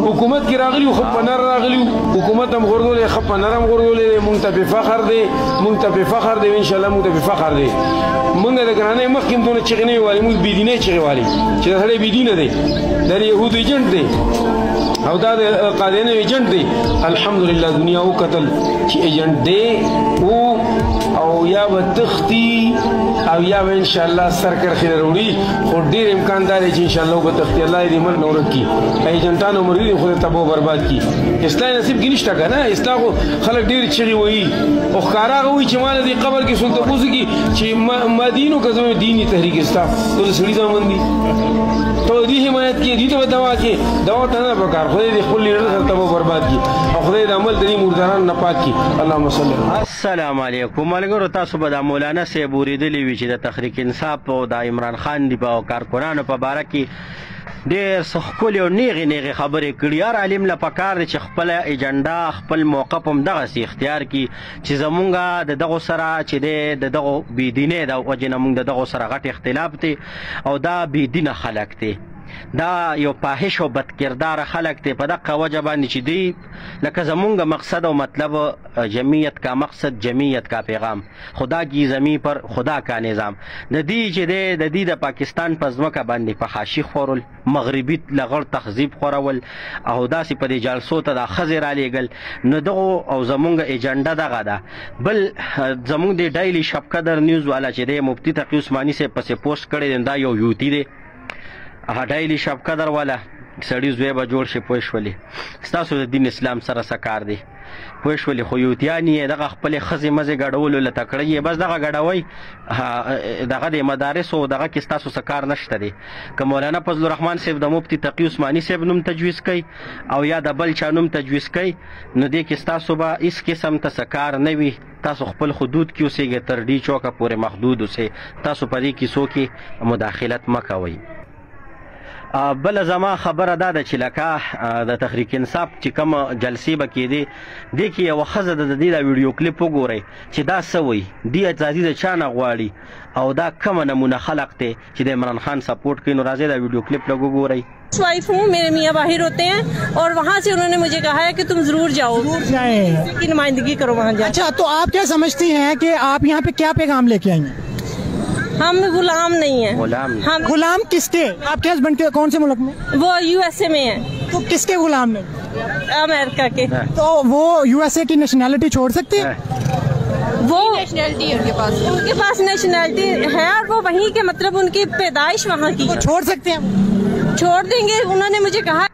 حکومت کې راغلی خو په نر راغلی حکومت هم غردولې خو په نرم غردولې مونږ ته په فخر دی ان شاء الله مونږ ته په فخر دی مونږ د ګرانې مخکې دونه چغې نه وایي مونږ بېدینۍ چغې وایي چې دا سړی بېدینه دی دا د یهودو ایجنټ دی او دا د قادیانو ایجنټ دی الحمدلله دنیا وکتل چې ایجنټ دی او یا به تختی او یا به انشاءالله سر کرخې راوړي خو ډېر امکان دا دی چې انشاءالله به تختی الله یې دې ملک نه ورک کړي ایجنټانو مریدي خو دې تباه برباد کړي اصلاح نصیب کې نشته که نه اصلاح خو خلک ډېر چغې وایي او ښکاره هغه وایي چې ما نه دې قبر کې څوک تپوس وکړي چې ما دین و که زما دیني تحریک ستا ته د سړي زامن دي ته دې حمایت کې دې ته به دوا کې دوا ته نه پکار خدای دې خپل لیډر سره تباه برباد کړي او خدای د عمل د دې مردارانو نه پاک کړي اللهم صل السلام علیکم ملګرو تاسو به د مولانا صاحب اورېدلي وي چې د تحریک انصاف او د عمران خان دی په کارکنانو په باره کې ډېر څه ښکلې او نیغې خبرې کړي هر عالم له پکار دی چې خپله ایجنډا خپل موقف هم دغسې اختیار کړي چې زمونږ د دغو سره چې دی د دغو بېدینۍ د وجې نه مونږ د دغو سره غټ اختلاف دی او دا بېدینه خلک دی دا یو فاحش او بدکرداره خلک دی په دغه وجه باندې چې دی لکه زمونږ مقصد او مطلب جمعیت کا مقصد جمعیت کا پیغام خدا کی زمین پر خدا کا نظام د دې چې دی د دې د پاکستان په ځمکه باندې فحاشي خورل مغربي لغړ تهذیب خورول او داسې په دې جلسو ته دا ښځې رالیږل نو دغو او زمونږ ایجنډا دغه ده بل زمونږ د ډایلي شبقدر نیوز والا چې دی مفتي تقي عثماني صاحب پسې پوسټ کړی دی دا یو یوتي دی ډایلي شبقدر والا سړي زوی به جوړ شي پوه شولې ستاسو د دین اسلام سره څه کار دی پوه شولې خو یوتیان یې دغه خپلې ښځې مزې ګډولو له تکړه یې بس دغه ګډوئ دغه د مدارسو دغه کې ستاسو څه کار نشته دی که مولانا فضل الرحمن صاحب د مفتي تقي عثماني صاحب نوم تجویز کوي او یا د بل چا نوم تجویز کوي نو دې کې ستاسو به هېڅ قسم ته څه کار نه وي تاسو خپل حدود کې اوسېږئ تر ډي چوکه پورې محدود اوسئ تاسو په دې کیسو کې مداخلت مه کوئ بل زما خبره دا ده چې لکه د تحریک انصاف چې کوم جلسې به کېدې دې کې یوه ښځه د دې دا ویډیو کلیپ وګورئ چې دا څه وایي دې ازادي د چا نه غواړي او دا کومه نمونه خلق دی چې د عمران خان سپورټ کوي نو راځئ دا ویډیو کلیپ لږ وګورئ वाइफ हूँ मेरे मियाँ बाहर होते हैं और वहाँ से उन्होंने मुझे कहा है कि तुम जरूर जाओ की नुमाइंदगी करो वहाँ जाओ। अच्छा तो आप क्या समझती हैं कि आप यहाँ पे क्या पैगाम लेके आई हैं? हम गुलाम नहीं है हम गुलाम किसके आपके हस्बैंड के कौन से मुल्क में? वो यूएसए में है। तो किसके गुलाम नहीं? अमेरिका के। तो वो यूएसए की नेशनैलिटी छोड़ सकते हैं? वो नेशनैलिटी उनके पास नेशनैलिटी है और वो वहीं के मतलब उनकी पैदाइश वहाँ की छोड़ सकते हैं छोड़ देंगे उन्होंने मुझे कहा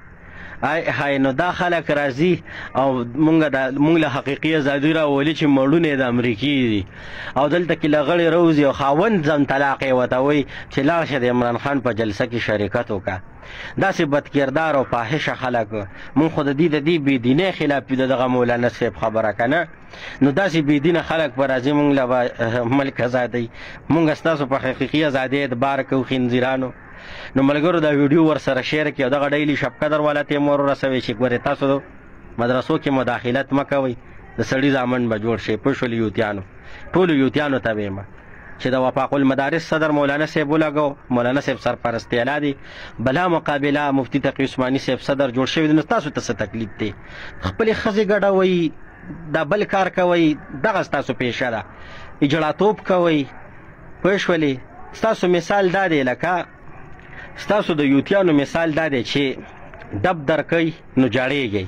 هاي نو دا خلک راځي او مونږ له حقیقي ازادي راولي چې مړونه د امریکې دي او دلته کې لغړې روزي او خاوند ځان طلاق یې ورته وایي چې لاړ شه د عمران خان په جلسه کې شرکت وکړه داسې بدکردار او فاحشه خلک مونږ خو د دې بېدینۍ خلاف دغه مولانا صاحب خبره که نه نو داسې بېدینه خلک به راځي مونږ له ملک ازادۍ مونږ ستاسو په حقیقي ازادۍ اعتبار کوو خنزیرانو نو ملګرو دا ویډیو ورسره شیر کړئ او دغه ډایلي شبقدر والا ته یې ور ورسوئ چې ګورې تاسو مدرسو کې مداخلت مه کوئ د سړي زامن به جوړ شي پوه شولې یوتیانو ټولو یوتیانو ته ویمه چې د وفاق المدارس صدر مولانا صاحب ولګو مولانا صاحب سرپرستی اعلی دی بلا مقابله مفتي تقي عثماني صاحب صدر جوړ شوی دی نو تاسو ته څه تکلیف دی خپلې ښځې ګډوئ دا بل کار کوئ دغه ستاسو پیشه ده اجړاتوب کوئ پوه شولې ستاسو مثال دا دی لکه ستاسو د یوتیانو مثال دا دی چې ډب درکوئ نو جاړېږئ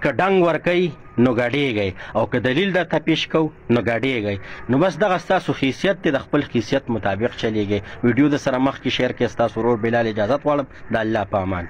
که ډنګ ورکوئ نو ګډېږئ او که دلیل درته پیش کو نو ګډېږئ نو بس دغه ستاسو حیثیت دی د خپل حیثیت مطابق چلیږئ ویډیو د سره مخکې شیر کړئ ستاسو ورور بلال اجازت غواړم د الله په امان